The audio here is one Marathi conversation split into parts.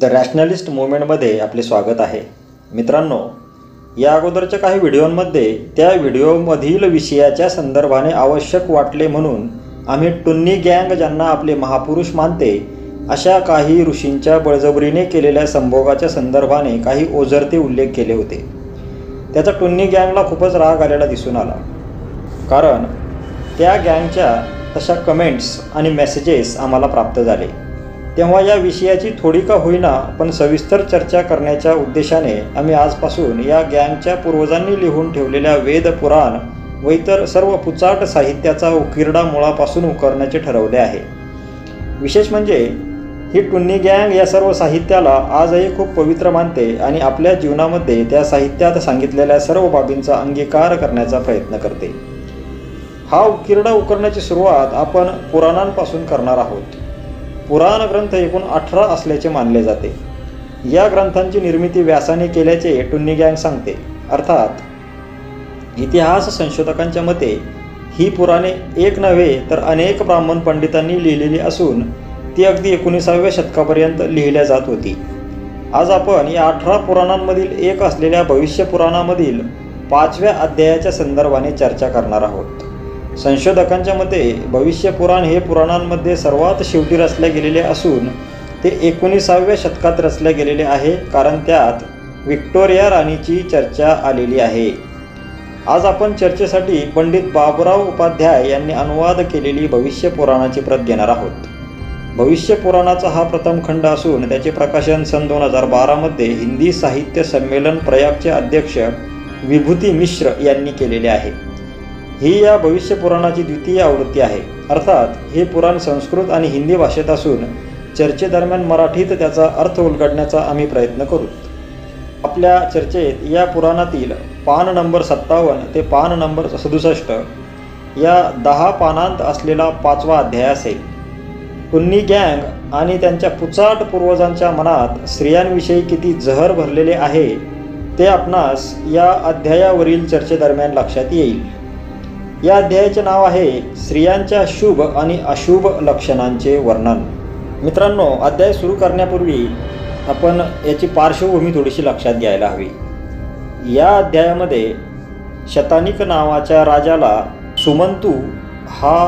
द रॅशनलिस्ट मूवमेंटमध्ये आपले स्वागत आहे. मित्रांनो, या अगोदरच्या काही व्हिडिओंमध्ये त्या व्हिडिओमधील विषयाच्या संदर्भाने आवश्यक वाटले म्हणून आम्ही टुन्नी गँग, ज्यांना आपले महापुरुष मानते, अशा काही ऋषींच्या बळजबरीने केलेल्या संभोगाच्या संदर्भाने काही ओझरते उल्लेख केले होते. त्याचा टुन्नी गँगला खूपच राग आलेला दिसून आला, कारण त्या गँगच्या तशा कमेंट्स आणि मेसेजेस आम्हाला प्राप्त झाले. तेव्हा या विषयाची थोडी का होईना पण सविस्तर चर्चा करण्याच्या उद्देशाने आम्ही आजपासून या गँगच्या पूर्वजांनी लिहून ठेवलेल्या वेद, पुराण व इतर सर्व पुचाट साहित्याचा उकिरडा मुळापासून उकरण्याचे ठरवले आहे. विशेष म्हणजे ही टुन्नी गँग या सर्व साहित्याला आजही खूप पवित्र मानते आणि आपल्या जीवनामध्ये त्या साहित्यात सांगितलेल्या सर्व बाबींचा अंगीकार करण्याचा प्रयत्न करते. हा उकिरडा उकरण्याची सुरुवात आपण पुराणांपासून करणार आहोत. पुराण ग्रंथ एकूण 18 असल्याचे मानले जाते. या ग्रंथांची निर्मिती व्यासाने केल्याचे टुन्नी गँग सांगते. अर्थात इतिहास संशोधकांच्या मते ही पुराणे एक नव्हे तर अनेक ब्राह्मण पंडितांनी लिहिलेली असून ती अगदी 19व्या शतकापर्यंत लिहिल्या जात होती. आज आपण या 18 पुराणांमधील एक असलेल्या भविष्य पुराणामधील 5व्या अध्यायाच्या संदर्भाने चर्चा करणार आहोत. संशोधकांच्या मते भविष्य पुराण हे पुराणांमध्ये सर्वात शेवटी रचले गेलेले असून ते 19व्या शतकात रचले गेलेले आहे, कारण त्यात व्हिक्टोरिया राणीची चर्चा आलेली आहे. आज आपण चर्चेसाठी पंडित बाबुराव उपाध्याय यांनी अनुवाद केलेली भविष्य पुराणाची प्रत घेणार आहोत. भविष्य पुराणाचा हा प्रथम खंड असून त्याचे प्रकाशन सन 2012 मध्ये हिंदी साहित्य संमेलन प्रयागचे अध्यक्ष विभूती मिश्र यांनी केलेले आहे. ही या भविष्य पुराणाची द्वितीय आवृत्ती आहे. अर्थात हे पुराण संस्कृत आणि हिंदी भाषेत असून चर्चेदरम्यान मराठीत त्याचा अर्थ उलगडण्याचा आम्ही प्रयत्न करू. आपल्या चर्चेत या पुराणातील पान नंबर 57 ते पान नंबर 67 या 10 पानांत असलेला 5वा अध्याय असेल. टुन्नी गँग आणि त्यांच्या पुचाट पूर्वजांच्या मनात स्त्रियांविषयी किती जहर भरलेले आहे ते आपणास या अध्यायावरील चर्चेदरम्यान लक्षात येईल. या अध्यायाचे नाव आहे स्त्रियांच्या शुभ आणि अशुभ लक्षणांचे वर्णन. मित्रांनो, अध्याय सुरू करण्यापूर्वी आपण याची पार्श्वभूमी थोडीशी लक्षात घ्यायला हवी. या अध्यायामध्ये शतानिक नावाच्या राजाला सुमंतू हा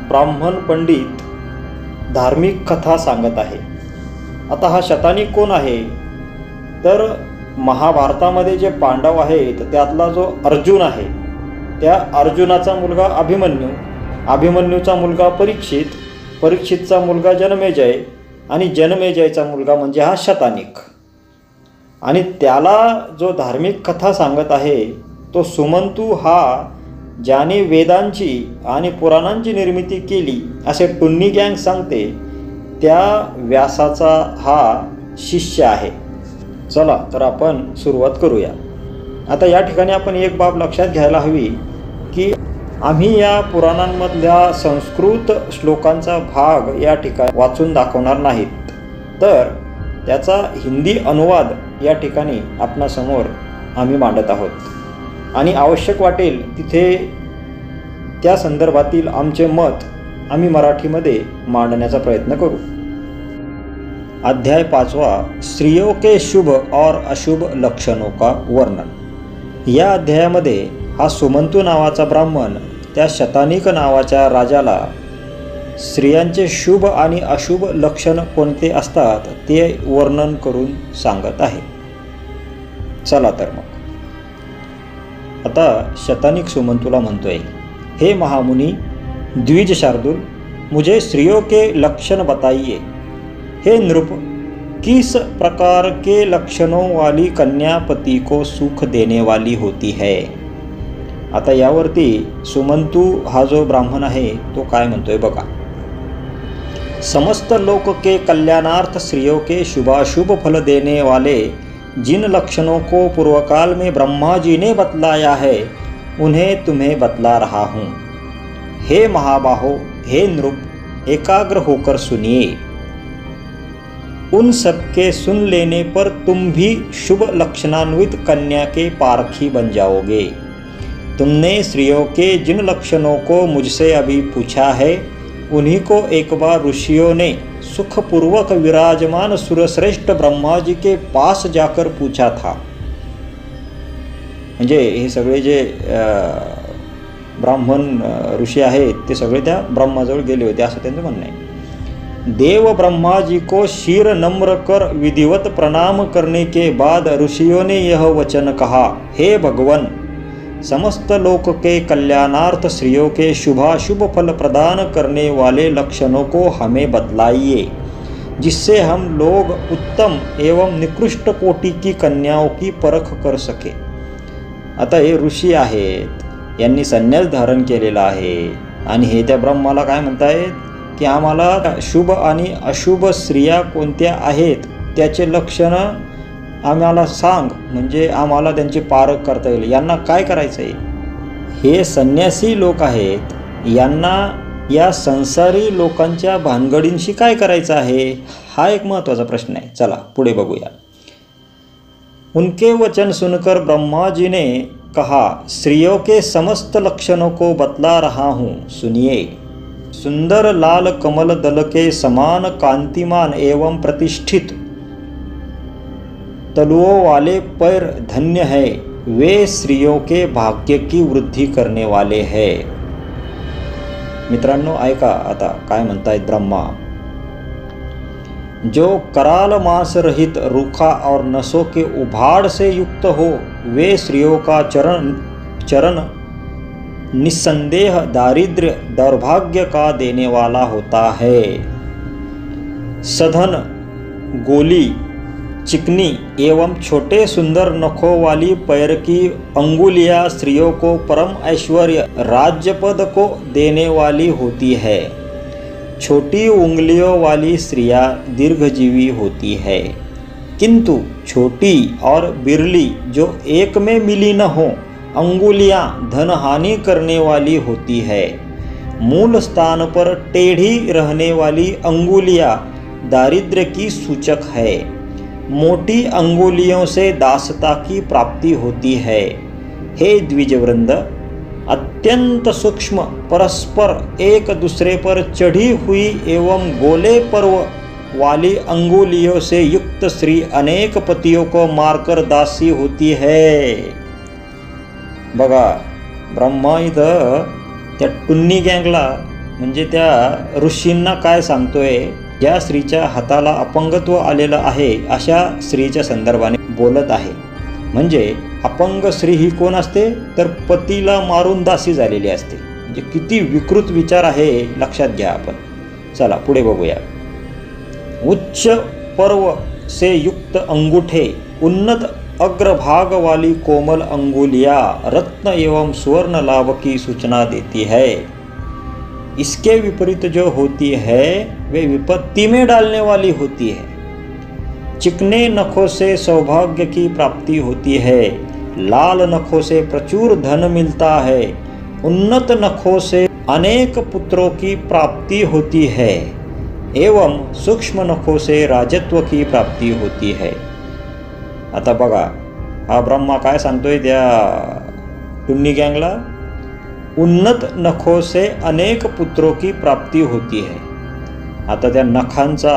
ब्राह्मण पंडित धार्मिक कथा सांगत आहे. आता हा शतानिक कोण आहे तर महाभारतामध्ये जे पांडव आहेत त्यातला जो अर्जुन आहे त्या अर्जुनाचा मुलगा अभिमन्यू, अभिमन्यूचा मुलगा परीक्षित, परीक्षितचा मुलगा जनमेजय आणि जनमेजयचा मुलगा म्हणजे हा शतानिक. आणि त्याला जो धार्मिक कथा सांगत आहे तो सुमंतू हा ज्याने वेदांची आणि पुराणांची निर्मिती केली असे टुन्नी गँग सांगते, त्या व्यासाचा हा शिष्य आहे. चला तर आपण सुरुवात करूया. आता या ठिकाणी आपण एक बाब लक्षात घ्यायला हवी की आम्ही या पुराणांमधल्या संस्कृत श्लोकांचा भाग या ठिकाणी वाचून दाखवणार नाहीत, तर त्याचा हिंदी अनुवाद या ठिकाणी आपणासमोर आम्ही मांडत आहोत आणि आवश्यक वाटेल तिथे त्या संदर्भातील आमचे मत आम्ही मराठीमध्ये मांडण्याचा प्रयत्न करू. अध्याय 5वां, स्त्रियों के शुभ और अशुभ लक्षणों का वर्णन. या अध्यायामध्ये हा सुमंतू नावाचा ब्राह्मण त्या शतानिक नावाच्या राजाला स्त्रियांचे शुभ आणि अशुभ लक्षण कोणते असतात ते वर्णन करून सांगत आहे. चला तर मग आता शतानिक सुमंतूला म्हणतोय, हे महामुनी द्विज शार्दूल, मुझे स्त्रियों के लक्षण बताइए. हे नृप, किस प्रकार के लक्षणों वाली कन्या पति को सुख देने वाली होती है. आता यावरती सुमंतू हा जो ब्राह्मण आहे तो काय म्हणतोय बघा. समस्त लोक के कल्याणार्थ स्त्रियों के शुभाशुभ फल देने वाले जिन लक्षणों को पूर्वकाल में ब्रह्मा जी ने बतलाया है उन्हें तुम्हें बतला रहा हूँ. हे महाबाहो, हे नृप, एकाग्र होकर सुनिए. उन सबके सुन लेने पर तुम भी शुभ लक्षणान्वित कन्या के पारखी बन जाओगे. तुमने स्त्रियों के जिन लक्षणों को मुझसे अभी पूछा है उन्हीं को एक बार ऋषियों ने सुखपूर्वक विराजमान सुरश्रेष्ठ ब्रह्मा जी के पास जाकर पूछा था। म्हणजे हे सगळे जे ब्राह्मण ऋषी आहेत ते सगळे त्या ब्रह्माजवळ गेले होते असं त्यांचं म्हणणं आहे। देव ब्रह्मा जी को शीर नम्र कर विधिवत प्रणाम करने के बाद ऋषियों ने यह वचन कहा, हे भगवन, समस्त लोक के कल्याणार्थ श्रियों के शुभाशुभ फल प्रदान करने वाले लक्षणों को हमें बतलाइए, जिससे हम लोग उत्तम एवं निकृष्ट कोटि की कन्याओं की परख कर सके। आता हे ऋषी आहेत, यांनी संन्यास धारण केलेला आहे आणि हे त्या ब्रह्माला काय म्हणतायत की आम्हाला शुभ आणि अशुभ स्त्रिया कोणत्या आहेत त्याचे लक्षणं आम्हाला सांग, म्हणजे आम्हाला त्यांची पारख करता येईल। यांना काय करायचं आहे? हे संन्यासी लोक आहेत, यांना या संसारी लोकांच्या भानगडींशी काय करायचं आहे हा एक महत्त्वाचा प्रश्न आहे। चला पुढे बघूया। उनके वचन सुनकर ब्रह्मा जी ने कहा, स्त्रियों के समस्त लक्षणों को बतला रहा हूँ, सुनिए। सुंदर लाल कमल दल के समान कांतिमान एवं प्रतिष्ठित तलुओं वाले पैर धन्य है, वे स्त्रियों के भाग्य की वृद्धि करने वाले हैं। मित्रांनो ऐका आता काय म्हणतायत ब्रह्मा। जो कराल मांस रहित रूखा और नसों के उभाड़ से युक्त हो, वे स्त्रियों का चरण निस्संदेह दारिद्र्य दौर्भाग्य का देने वाला होता है। सधन, गोली, चिकनी एवं छोटे सुंदर नखों वाली पैर की अंगुलियां स्त्रियों को परम ऐश्वर्य राज्यपद को देने वाली होती है। छोटी उंगलियों वाली स्त्रियां दीर्घजीवी होती है, किंतु छोटी और बिरली जो एक में मिली न हो अंगुलियां धनहानि करने वाली होती है। मूल स्थान पर टेढ़ी रहने वाली अंगुलियां दारिद्र्य की सूचक है। मोटी अंगुलियों से दासता की प्राप्ति होती है। हे द्विजवृंद, अत्यंत सूक्ष्म परस्पर एक दूसरे पर चढ़ी हुई एवं गोले पर्व वाली अंगुलियों से युक्त स्त्री अनेक पतियों को मारकर दासी होती है। बघा ब्रह्मा इथं त्या टुन्नी गँगला म्हणजे त्या ऋषींना काय सांगतोय, ज्या स्त्रीच्या हाताला अपंगत्व आलेलं आहे अशा स्त्रीच्या संदर्भाने बोलत आहे। म्हणजे अपंग स्त्री ही कोण असते तर पतीला मारून दासी झालेली असते। म्हणजे किती विकृत विचार आहे लक्षात घ्या आपण। चला पुढे बघूया। उच्च पर्व से युक्त अंगूठे, उन्नत अग्रभाग वाली कोमल अंगुलियां रत्न एवं स्वर्ण लाभ की सूचना देती है। इसके विपरीत जो होती है वे विपत्ति में डालने वाली होती है। चिकने नखों से सौभाग्य की प्राप्ति होती है, लाल नखों से प्रचुर धन मिलता है, उन्नत नखों से अनेक पुत्रों की प्राप्ति होती है एवं सूक्ष्म नखों से राजत्व की प्राप्ति होती है। आता बघा हा ब्रह्मा काय सांगतोय त्या टुन्नी गँगला, उन्नत नखों से अनेक पुत्रों की प्राप्ति होती है। आता त्या नखांचा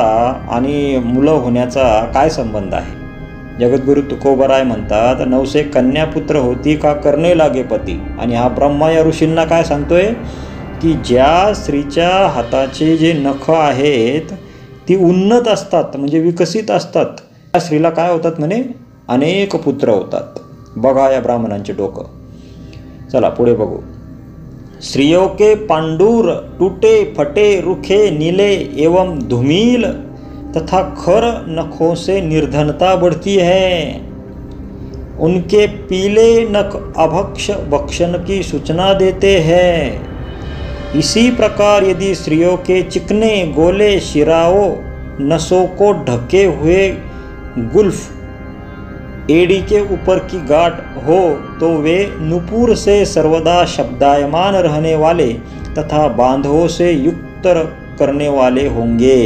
आणि मुलं होण्याचा काय संबंध आहे? जगद्गुरु तुकोबराय म्हणतात, नवसे कन्यापुत्र होती का करणे लागे पती। आणि हा ब्रह्मा या ऋषींना काय सांगतोय की ज्या स्त्रीच्या हाताचे जे नख आहेत ती उन्नत असतात म्हणजे विकसित असतात, त्या स्त्रीला काय होतात म्हणे अनेक पुत्र होतात। बघा या ब्राह्मणांचे डोकं। चला पुढे बघू। स्त्रियों के पांडूर टूटे फटे रुखे नीले एवं धूमिल तथा खर नखों से निर्धनता बढ़ती है। उनके पीले नख अभक्ष भक्षण की सूचना देते हैं। इसी प्रकार यदि स्त्रियों के चिकने गोले शिराओं नसों को ढके हुए गुल्फ एड़ी के ऊपर की गांठ हो तो वे नुपुर से सर्वदा शब्दायमान रहने वाले तथा बांधों से युक्त करने वाले होंगे।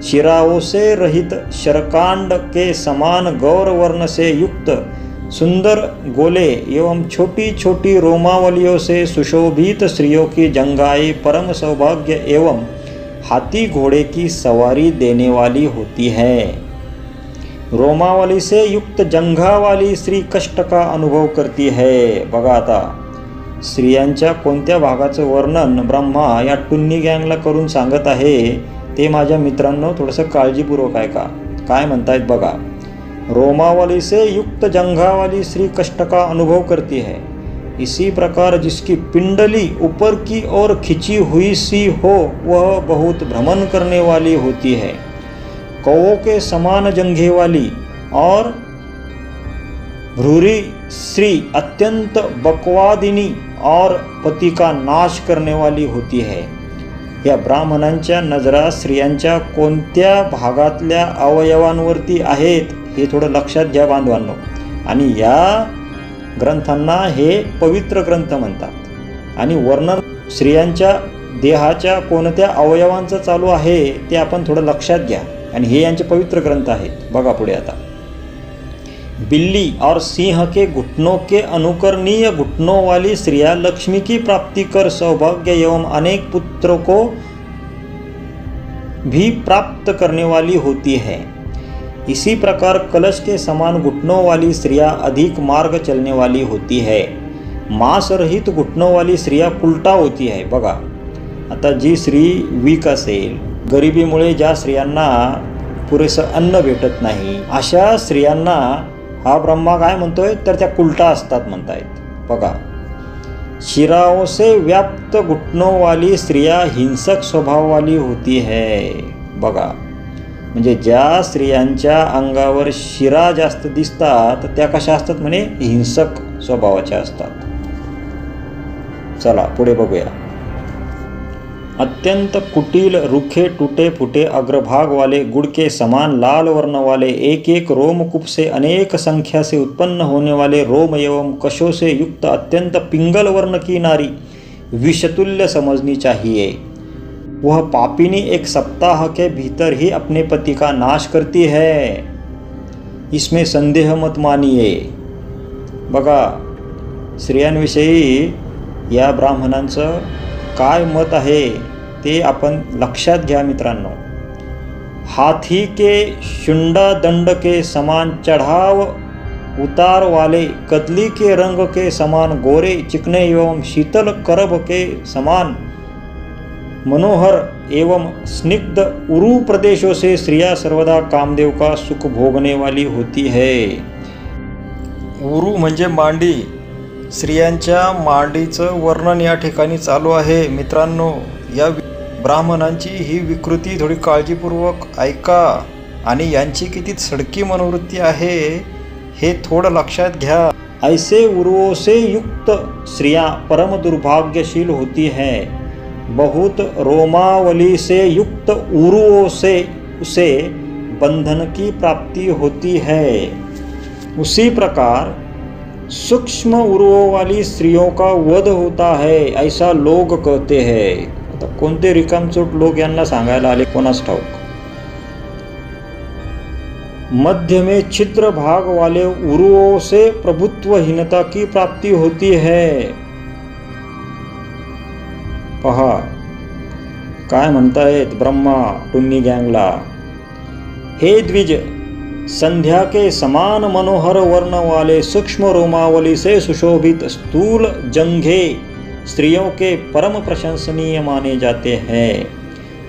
शिराओं से रहित शरकांड के समान गौर वर्ण से युक्त सुंदर गोले एवं छोटी छोटी रोमावलियों से सुशोभित स्त्रियों की जंघाई परम सौभाग्य एवं हाथी घोड़े की सवारी देने वाली होती है। रोमावली से युक्त जंघा वाली स्त्री कष्ट का अनुभव करती है। बघा आता स्त्रियांच्या कोणत्या भागाचं वर्णन ब्रह्मा या टुन्नी गँगला करून सांगत आहे ते माझ्या मित्रांनो थोडंसं काळजीपूर्वक ऐका। काय म्हणतायत बघा, रोमावली से युक्त जंघा वाली स्त्री कष्ट का अनुभव करती है, इसी प्रकार जिसकी पिंडली ऊपर की ओर खिंची हुई सी हो वह बहुत भ्रमण करने वाली होती है। कौओं के समान जंघे वाली और भ्रूरी स्त्री अत्यंत बकवादिनी और पति का नाश करने वाली होती है। या ब्राह्मणांच्या नजरा स्त्रियांच्या कोणत्या भागातल्या अवयवांवरती आहेत हे थोडं लक्षात घ्या बांधवांनो। आणि या ग्रंथांना हे पवित्र ग्रंथ म्हणतात। आणि वर्णन स्त्रियांच्या देहाच्या कोणत्या अवयवांचं चालू आहे ते आपण थोडं लक्षात घ्या। आणि हे यांचे पवित्र ग्रंथ आहेत। बघा पुढे आता, बिल्ली और सिंह के घुटनों के अनुकरणीय घुटनों वाली स्त्रियां लक्ष्मी की प्राप्ति कर सौभाग्य एवं अनेक पुत्रों को भी प्राप्त करने वाली होती है। इसी प्रकार कलश के समान घुटनों वाली स्त्रियां अधिक मार्ग चलने वाली होती है। मांस रहित घुटनों वाली स्त्रियां उलटा होती है। बघा आता जी स्त्री वीक असेल, गरिबीमुळे ज्या स्त्रियांना पुरेसं अन्न भेटत नाही, अशा स्त्रियांना हा ब्रह्मा काय म्हणतोय तर त्या उलटा असतात म्हणतायत। बघा, शिराओं से व्याप्त घुटनों वाली स्त्रियां हिंसक स्वभाव वाली होती है। बघा म्हणजे ज्या स्त्रियांच्या अंगावर शिरा जास्त दिसतात त्या कशा असतात म्हणे, हिंसक स्वभावाच्या असतात। चला पुढे बघूया। अत्यंत कुटिल, रूखे टूटे फूटे अग्रभाग वाले, गुड़ के समान लाल वर्ण वाले, एक एक रोमकूप से अनेक संख्या से उत्पन्न होने वाले रोम एवं कशों से युक्त अत्यंत पिंगल वर्ण की नारी विषतुल्य समझनी चाहिए। वह पापिनी एक सप्ताह के भीतर ही अपने पति का नाश करती है, इसमें संदेह मत मानिए। बघा स्त्रियांविषयी या ब्राह्मणांचं काय मत आहे ते आपण लक्षात घ्या मित्रांनो। हाथी के शुंडा दंड के समान चढ़ाव उतार वाले, कदली के रंग के समान गोरे चिकने एवं शीतल करब के समान मनोहर एवं स्निग्ध उरु प्रदेशों से स्त्रियां सर्वदा कामदेव का सुख भोगने वाली होती है। उरु म्हणजे मांडी, स्त्रियांच्या मांडीचं वर्णन या ठिकाणी चालू आहे मित्रांनो। या ब्राह्मणांची ही विकृती थोडी काळजीपूर्वक ऐका आणि यांची किती सडकी मनोवृत्ती आहे हे थोडं लक्षात घ्या। ऐसे उरुओं से युक्त स्त्रियां परम दुर्भाग्यशील होती हैं। बहुत रोमावली से युक्त उरुओं से उसे बंधन की प्राप्ति होती है। उसी प्रकार सूक्ष्म उरुओं वाली स्त्रियों का वध होता है, ऐसा लोग कहते हैं। आता कोणते रिकामचोट लोक यांना सांगायला आले कोणास ठाऊक। मध्य में छिद्र भाग वाले उरुओं से प्रभुत्वहीनता की प्राप्ति होती है। पहा काय म्हणतायत ब्रह्मा टुन्नी गँगला, हे द्विज, संध्या के समान मनोहर वर्ण वाले सूक्ष्म रोमावली से सुशोभित स्थूल जंघे स्त्रियों के परम प्रशंसनीय माने जाते हैं।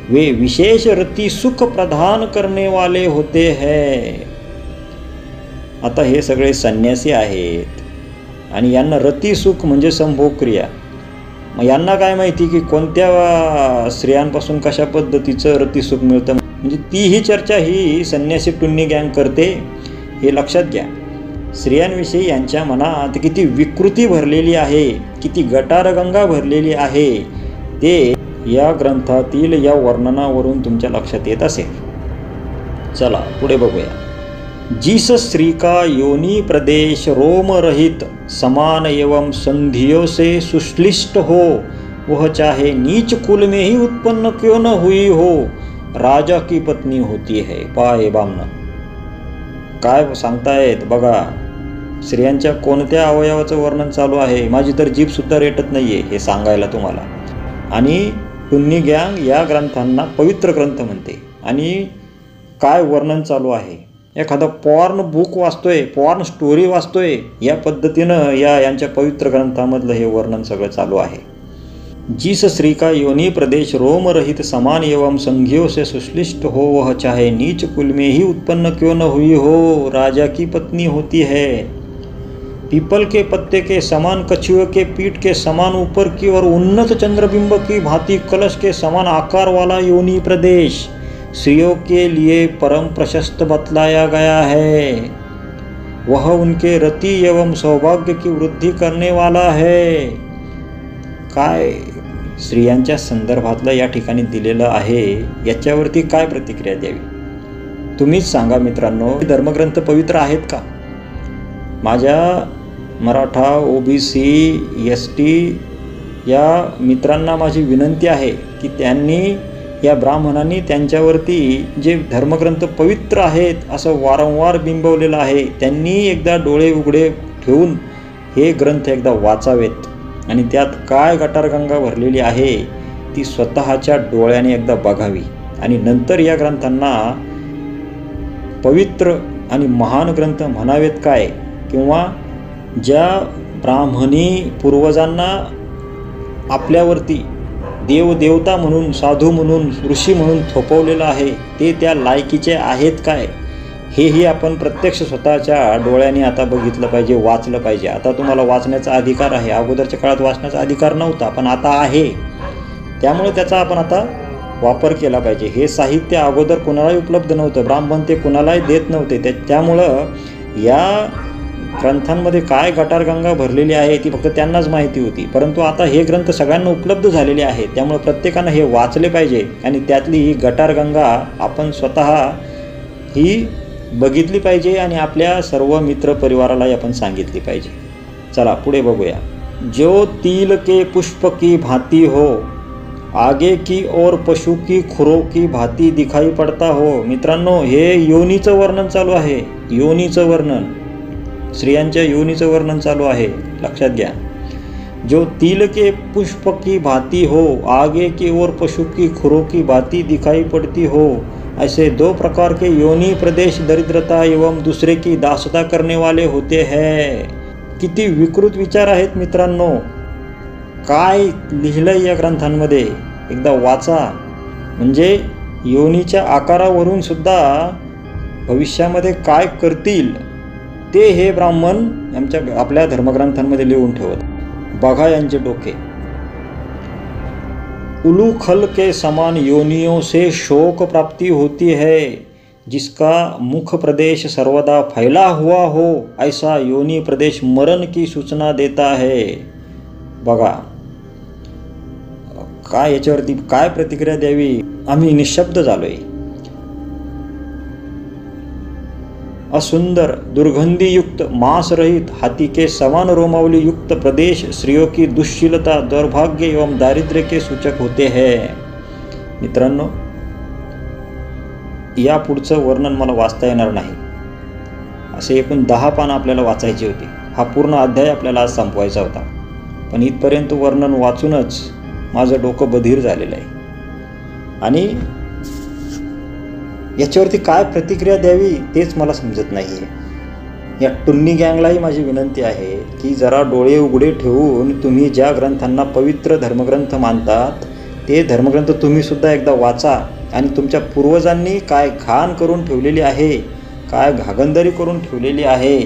वे विशेष रति सुख प्रदान करने वाले होते हैं। आता हे सगळे संन्यासी आहेत आणि यांना रति सुख म्हणजे संभोग क्रिया। मग यांना काय माहिती की कोणत्या स्त्रियांपासून कशा पद्धतीचं रति सुख मिळतं, म्हणजे तीही चर्चा ही संन्यासी टुन्नी गँग करते, हे लक्षात घ्या। स्त्रियांविषयी यांच्या मनात किती विकृती भरलेली आहे, किती गटारगंगा भरलेली आहे ते या ग्रंथातील या वर्णनावरून तुमच्या लक्षात येत असेल। चला पुढे बघूया। जिस स्त्री का योनि प्रदेश रोम रहित समान एवं संधियों से सुश्लिष्ट हो, वह चाहे नीच कुल में ही उत्पन्न क्यों न हुई हो, राजा की पत्नी होती है। पाय बामना काय सांगतायत बघा, स्त्रियांच्या कोणत्या अवयवाचं वर्णन चालू आहे। माझी तर जीभ सुद्धा रेटत नाहीये हे सांगायला तुम्हाला। आणि टुन्नी गँग या ग्रंथांना पवित्र ग्रंथ म्हणते. आणि काय वर्णन चालू आहे, एखादा पॉर्न बुक वाचतोय, पॉर्न स्टोरी वाचतोय, या पद्धतीनं यांच्या पवित्र ग्रंथामधलं हे वर्णन सगळं चालू आहे. जिस श्री का योनि प्रदेश रोम रहित समान एवं संघियों से सुश्लिष्ट हो, वह चाहे नीच कुल में ही उत्पन्न क्यों न हुई हो, राजा की पत्नी होती है. पीपल के पत्ते के समान, कछुए के पीठ के समान ऊपर की और उन्नत चंद्रबिंब की भांति कलश के समान आकार वाला योनि प्रदेश स्त्रियों के लिए परम प्रशस्त बतलाया गया है. वह उनके रति एवं सौभाग्य की वृद्धि करने वाला है. काय स्त्रियांच्या संदर्भातलं या ठिकाणी दिलेलं आहे, याच्यावरती काय प्रतिक्रिया द्यावी तुम्हीच सांगा मित्रांनो. धर्मग्रंथ पवित्र आहेत का? माझ्या मराठा, OBC, ST या मित्रांना माझी विनंती आहे की त्यांनी, या ब्राह्मणांनी त्यांच्यावरती जे धर्मग्रंथ पवित्र आहेत असं वारंवार बिंबवलेलं आहे, त्यांनी एकदा डोळे उघडे ठेवून हे ग्रंथ एकदा वाचावेत आणि त्यात काय गटारगंगा भरलेली आहे ती स्वतःच्या डोळ्याने एकदा बघावी आणि नंतर या ग्रंथांना पवित्र आणि महान ग्रंथ म्हणावेत काय, किंवा ज्या ब्राह्मणी पूर्वजांना आपल्यावरती देवदेवता म्हणून, साधू म्हणून, ऋषी म्हणून थोपवलेलं आहे, ते त्या लायकीचे आहेत काय, हेही आपण प्रत्यक्ष स्वतःच्या डोळ्याने आता बघितलं पाहिजे, वाचलं पाहिजे. आता तुम्हाला वाचण्याचा अधिकार आहे. अगोदरच्या काळात वाचण्याचा अधिकार नव्हता, पण आता आहे. त्यामुळे त्याचा आपण आता वापर केला पाहिजे. हे साहित्य अगोदर कुणालाही उपलब्ध नव्हतं, ब्राह्मण ते कुणालाही देत नव्हते. त्यामुळं या ग्रंथांमध्ये काय गटारगंगा भरलेली आहे ती फक्त त्यांनाच माहिती होती. परंतु आता हे ग्रंथ सगळ्यांना उपलब्ध झालेले आहेत, त्यामुळे प्रत्येकानं हे वाचले पाहिजे आणि त्यातली ही गटारगंगा आपण स्वतः ही बघितली पाहिजे आणि आपल्या सर्व मित्र परिवारालाही आपण सांगितली पाहिजे. चला पुढे बघूया. जो तिल के पुष्प की भांति हो, आगे की और पशु की खुरों की भांति दिखाई पड़ता हो. मित्रांनो, हे योनीचं वर्णन चालू आहे. योनीचं वर्णन, स्त्रियांच्या योनीचं वर्णन चालू आहे, लक्षात घ्या. जो तिल के पुष्प की भांति हो, आगे की ओर पशु की खुरों की भांति दिखाई पड़ती हो, ऐसे 2 प्रकार के योनि प्रदेश दरिद्रता एवं दूसरे की दासता करने वाले होते हैं. किती विकृत विचार आहेत मित्रांनो. काय लिहिलंय या ग्रंथांमध्ये एकदा वाचा. म्हणजे योनीच्या आकारावरून सुद्धा भविष्यामध्ये काय करतील ते हे ब्राह्मण आपल्या धर्मग्रंथांमध्ये लिहून ठेवत. बघा यांचे डोके. उलूखल के समान योनियों से शोक प्राप्ति होती है, जिसका मुख प्रदेश सर्वदा फैला हुआ हो, ऐसा योनि प्रदेश मरण की सूचना देता है. बघा काय याच्यावरती काय प्रतिक्रिया द्यावी, आम्ही निशब्द झालोय. असुंदर, दुर्गंधी युक्त, मांस रहित, हाथी के समान रोमावली युक्त प्रदेश स्त्रियों की दुश्शीलता, दौर्भाग्य एवं दारिद्र्य के सूचक होते हैं. मित्रांनो, या पुढचं वर्णन मला वाचता येणार नाही. असे एकूण 10 पानं आपल्याला वाचायची होती. हा पूर्ण अध्याय आपल्याला आज संपवायचा होता, पण इथपर्यंत वर्णन वाचूनच माझं डोकं बधीर झालेलं आहे. आणि याच्यावरती काय प्रतिक्रिया द्यावी तेच मला समजत नाही आहे. या टुन्नी गँगलाही माझी विनंती आहे की जरा डोळे उघडे ठेवून तुम्ही ज्या ग्रंथांना पवित्र धर्मग्रंथ मानतात ते धर्मग्रंथ तुम्हीसुद्धा एकदा वाचा आणि तुमच्या पूर्वजांनी काय घाण करून ठेवलेली आहे, काय घागंदरी करून ठेवलेली आहे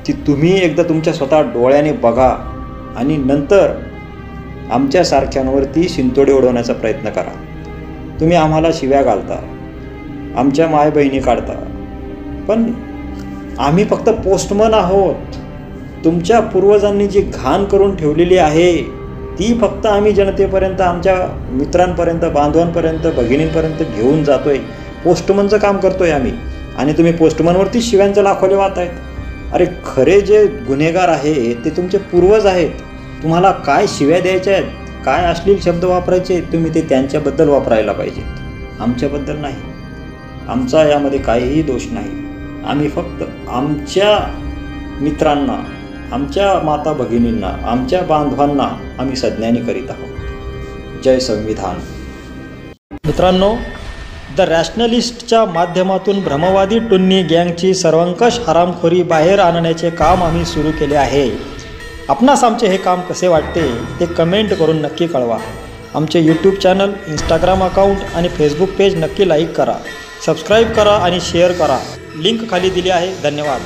ती तुम्ही एकदा तुमच्या स्वतः डोळ्याने बघा आणि नंतर आमच्यासारख्यांवरती शिंतोडे उडवण्याचा प्रयत्न करा. तुम्ही आम्हाला शिव्या घालता, आमच्या माय बहिणी काढता, पण आम्ही फक्त पोस्टमन आहोत. तुमच्या पूर्वजांनी जी घाण करून ठेवलेली आहे ती फक्त आम्ही जनतेपर्यंत, आमच्या मित्रांपर्यंत, बांधवांपर्यंत, भगिनींपर्यंत घेऊन जातोय. पोस्टमनचं काम करतोय आम्ही आणि तुम्ही पोस्टमनवरती शिव्यांचे लाखोले वाहत आहेत. अरे खरे जे गुन्हेगार आहे ते तुमचे पूर्वज आहेत. तुम्हाला काय शिव्या द्यायच्या आहेत, काय अश्लील शब्द वापरायचे तुम्ही ते त्यांच्याबद्दल वापरायला पाहिजे, आमच्याबद्दल नाही. आमचा यामध्ये काहीही दोष नाही. आम्ही फक्त आमच्या मित्रांना, आमच्या माता भगिनींना, आमच्या बांधवांना आम्ही सज्ञानी करीत आहोत. जय संविधान. मित्रांनो, द रॅशनलिस्टच्या माध्यमातून भ्रमवादी टुन्नी गँगची सर्वंकष हरामखोरी बाहेर आणण्याचे काम आम्ही सुरू केले आहे. आपणास आमचे हे काम कसे वाटते ते कमेंट करून नक्की कळवा. आमचे यूट्यूब चॅनल, इंस्टाग्राम अकाउंट आणि फेसबुक पेज नक्की लाईक करा, सबस्क्राईब करा आणि शेअर करा. लिंक खाली दिली आहे. धन्यवाद.